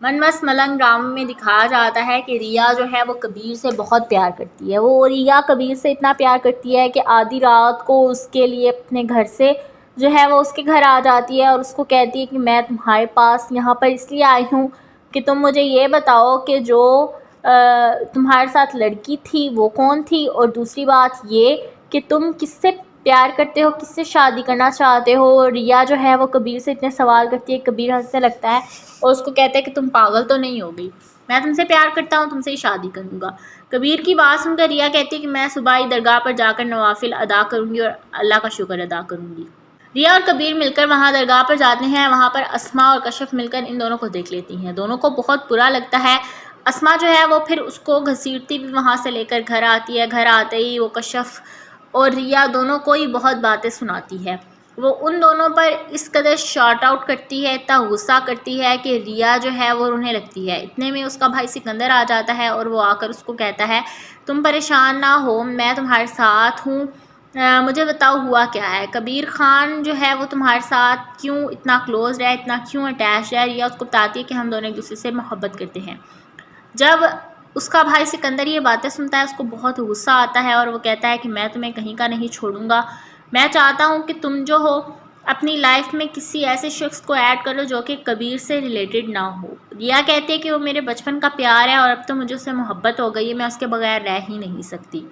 منمس ملنگ ڈرامے میں دکھایا جاتا ہے کہ ریا جو ہے وہ کبیر سے بہت پیار کرتی ہے۔ وہ ریا کبیر سے اتنا پیار کرتی ہے کہ آدھی رات کو اس کے لیے اپنے گھر سے جو ہے وہ اس کے گھر آ جاتی ہے اور اس کو کہتی ہے کہ میں تمہارے پاس یہاں پر اس لیے آئی ہوں کہ تم مجھے یہ بتاؤ کہ جو تمہارے ساتھ لڑکی تھی وہ کون تھی، اور دوسری بات یہ کہ تم کس سے پیار کرتے ہو، کس سے شادی کرنا چاہتے ہو۔ ریا جو ہے وہ کبیر سے اتنے سوال کرتی ہے، کبیر ہنسنے لگتا ہے اور اس کو کہتا ہے کہ تم پاگل تو نہیں ہو گئی، میں تم سے پیار کرتا ہوں، تم سے ہی شادی کروں گا۔ کبیر کی بات سن کر ریا کہتی ہے کہ میں صبح ہی درگاہ پر جا کر نوافل ادا کروں گی اور اللہ کا شکر ادا کروں گی۔ ریا اور کبیر مل کر وہاں درگاہ پر جاتے ہیں۔ وہاں پر اسما اور کشف مل کر ان دونوں کو دیکھ لیتی ہیں۔ دونوں کو بہت برا لگتا ہے۔ اسما جو ہے وہ پھر اس کو گھسیٹتی بھی وہاں سے لے کر گھر آتی ہے۔ گھر آتے ہی وہ کشف اور ریا دونوں کو ہی بہت باتیں سناتی ہے۔ وہ ان دونوں پر اس قدر شارٹ آؤٹ کرتی ہے، اتنا غصہ کرتی ہے کہ ریا جو ہے وہ رونے لگتی ہے۔ اتنے میں اس کا بھائی سکندر آ جاتا ہے اور وہ آ کر اس کو کہتا ہے تم پریشان نہ ہو، میں تمہارے ساتھ ہوں، مجھے بتاؤ ہوا کیا ہے۔ کبیر خان جو ہے وہ تمہارے ساتھ کیوں اتنا کلوز ہے، اتنا کیوں اٹیچ ہے۔ ریا اس کو بتاتی ہے کہ ہم دونوں ایک دوسرے سے محبت کرتے ہیں۔ جب اس کا بھائی سکندر یہ باتیں سنتا ہے اس کو بہت غصہ آتا ہے اور وہ کہتا ہے کہ میں تمہیں کہیں کا نہیں چھوڑوں گا، میں چاہتا ہوں کہ تم جو ہو اپنی لائف میں کسی ایسے شخص کو ایڈ کرو جو کہ کبیر سے ریلیٹڈ نہ ہو۔ ریا کہتی ہے کہ وہ میرے بچپن کا پیار ہے اور اب تو مجھے اس سے محبت ہو گئی ہے، میں اس کے بغیر رہ ہی نہیں سکتی۔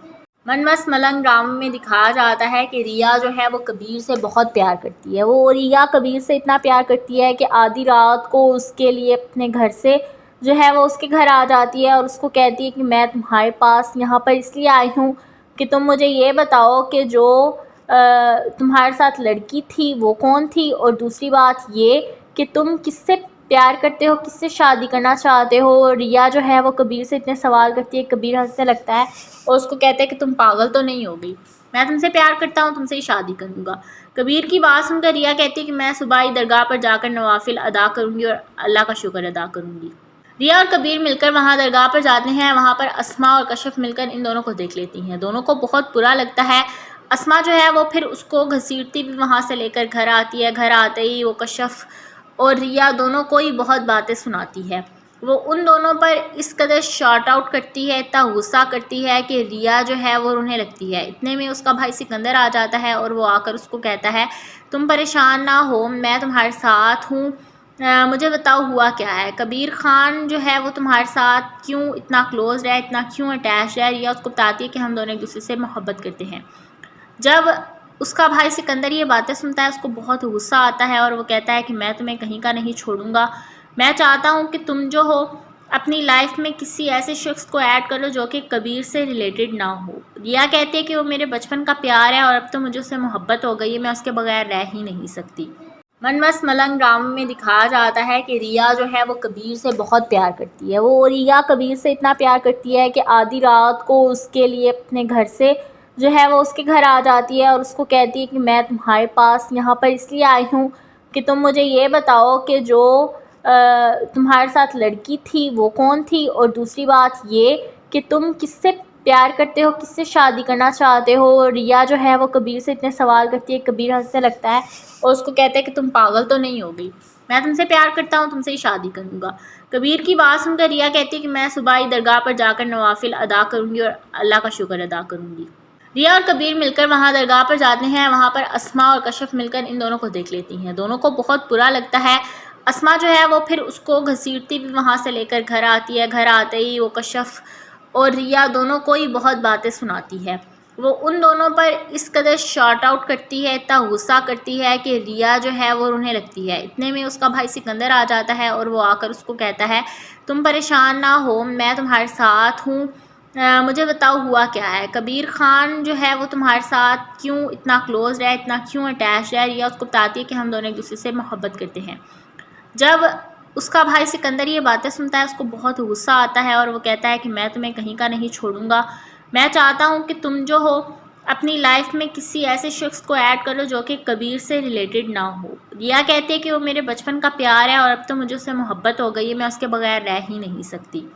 منمس ملنگ ڈرامے میں دکھایا جاتا ہے کہ ریا جو ہے وہ کبیر سے بہت پیار کرتی ہے۔ وہ ریا کبیر سے اتنا پیار کرتی ہے کہ آدھی رات کو اس کے لیے اپنے گھر سے جو ہے وہ اس کے گھر آ جاتی ہے اور اس کو کہتی ہے کہ میں تمہارے پاس یہاں پر اس لیے آئی ہوں کہ تم مجھے یہ بتاؤ کہ جو تمہارے ساتھ لڑکی تھی وہ کون تھی، اور دوسری بات یہ کہ تم کس سے پیار کرتے ہو، کس سے شادی کرنا چاہتے ہو۔ ریا جو ہے وہ کبیر سے اتنے سوال کرتی ہے، کبیر ہنسنے لگتا ہے اور اس کو کہتا ہے کہ تم پاگل تو نہیں ہو گئی، میں تم سے پیار کرتا ہوں، تم سے ہی شادی کروں گا۔ کبیر کی بات سن کر ریا کہتی ہے کہ میں صبح ہی درگاہ پر جا کر نوافل ادا کروں گی اور اللہ کا شکر ادا کروں گی۔ ریا اور کبیر مل کر وہاں درگاہ پر جاتے ہیں۔ وہاں پر اسما اور کشف مل کر ان دونوں کو دیکھ لیتی ہیں۔ دونوں کو بہت برا لگتا ہے۔ اسما جو ہے وہ پھر اس کو گھسیٹتی بھی وہاں سے لے کر گھر آتی ہے۔ گھر آتے ہی وہ کشف اور ریا دونوں کو ہی بہت باتیں سناتی ہے۔ وہ ان دونوں پر اس قدر شارٹ آؤٹ کرتی ہے، اتنا غصہ کرتی ہے کہ ریا جو ہے وہ رونے لگتی ہے۔ اتنے میں اس کا بھائی سکندر آ جاتا ہے اور وہ آ کر اس کو کہتا ہے تم پریشان نہ ہو، میں تمہارے ساتھ ہوں، مجھے بتاؤ ہوا کیا ہے۔ کبیر خان جو ہے وہ تمہارے ساتھ کیوں اتنا کلوز ہے، اتنا کیوں اٹیچ ہے۔ ریا اس کو بتاتی ہے کہ ہم دونوں ایک دوسرے سے محبت کرتے ہیں۔ جب اس کا بھائی سکندر یہ باتیں سنتا ہے اس کو بہت غصہ آتا ہے اور وہ کہتا ہے کہ میں تمہیں کہیں کا نہیں چھوڑوں گا، میں چاہتا ہوں کہ تم جو ہو اپنی لائف میں کسی ایسے شخص کو ایڈ کرو جو کہ کبیر سے ریلیٹڈ نہ ہو۔ ریا کہتی ہے کہ وہ میرے بچپن کا پیار ہے اور اب تو مجھے اس سے محبت ہو گئی ہے، میں اس کے بغیر رہ ہی نہیں سکتی۔ منمس ملنگ ڈرامے میں دکھایا جاتا ہے کہ ریا جو ہے وہ کبیر سے بہت پیار کرتی ہے۔ وہ ریا کبیر سے اتنا پیار کرتی ہے کہ آدھی رات کو اس کے لیے اپنے گھر سے جو ہے وہ اس کے گھر آ جاتی ہے اور اس کو کہتی ہے کہ میں تمہارے پاس یہاں پر اس لیے آئی ہوں کہ تم مجھے یہ بتاؤ کہ جو تمہارے ساتھ لڑکی تھی وہ کون تھی، اور دوسری بات یہ کہ تم کس سے پیار کرتے ہو، کس سے شادی کرنا چاہتے ہو۔ ریا جو ہے وہ کبیر سے اتنے سوال کرتی ہے، کبیر ہنسنے لگتا ہے اور اس کو کہتا ہے کہ تم پاگل تو نہیں ہو گئی، میں تم سے پیار کرتا ہوں، تم سے ہی شادی کروں گا۔ کبیر کی بات سن کر ریا کہتی ہے کہ میں صبح ہی درگاہ پر جا کر نوافل ادا کروں گی اور اللہ کا شکر ادا کروں گی۔ ریا اور کبیر مل کر وہاں درگاہ پر جاتے ہیں۔ وہاں پر اسما اور کشف مل کر ان دونوں کو دیکھ لیتی ہیں۔ دونوں کو بہت برا لگتا ہے۔ اسما جو ہے وہ پھر اس کو گھسیٹتی بھی وہاں سے لے کر گھر آتی ہے۔ گھر آتے ہی وہ کشف اور ریا دونوں کو ہی بہت باتیں سناتی ہے۔ وہ ان دونوں پر اس قدر شارٹ آؤٹ کرتی ہے، اتنا غصہ کرتی ہے کہ ریا جو ہے وہ رونے لگتی ہے۔ اتنے میں اس کا بھائی سکندر آ جاتا ہے اور وہ آ کر اس کو کہتا ہے تم پریشان نہ ہو، میں تمہارے ساتھ ہوں، مجھے بتاؤ ہوا کیا ہے۔ کبیر خان جو ہے وہ تمہارے ساتھ کیوں اتنا کلوز ہے، اتنا کیوں اٹیچ ہے۔ ریا اس کو بتاتی ہے کہ ہم دونوں ایک دوسرے سے محبت کرتے ہیں۔ جب اس کا بھائی سکندر یہ باتیں سنتا ہے اس کو بہت غصہ آتا ہے اور وہ کہتا ہے کہ میں تمہیں کہیں کا نہیں چھوڑوں گا، میں چاہتا ہوں کہ تم جو ہو اپنی لائف میں کسی ایسے شخص کو ایڈ کرو جو کہ کبیر سے ریلیٹڈ نہ ہو۔ ریا کہتی ہے کہ وہ میرے بچپن کا پیار ہے اور اب تو مجھے اس سے محبت ہو گئی ہے، میں اس کے بغیر رہ ہی نہیں سکتی۔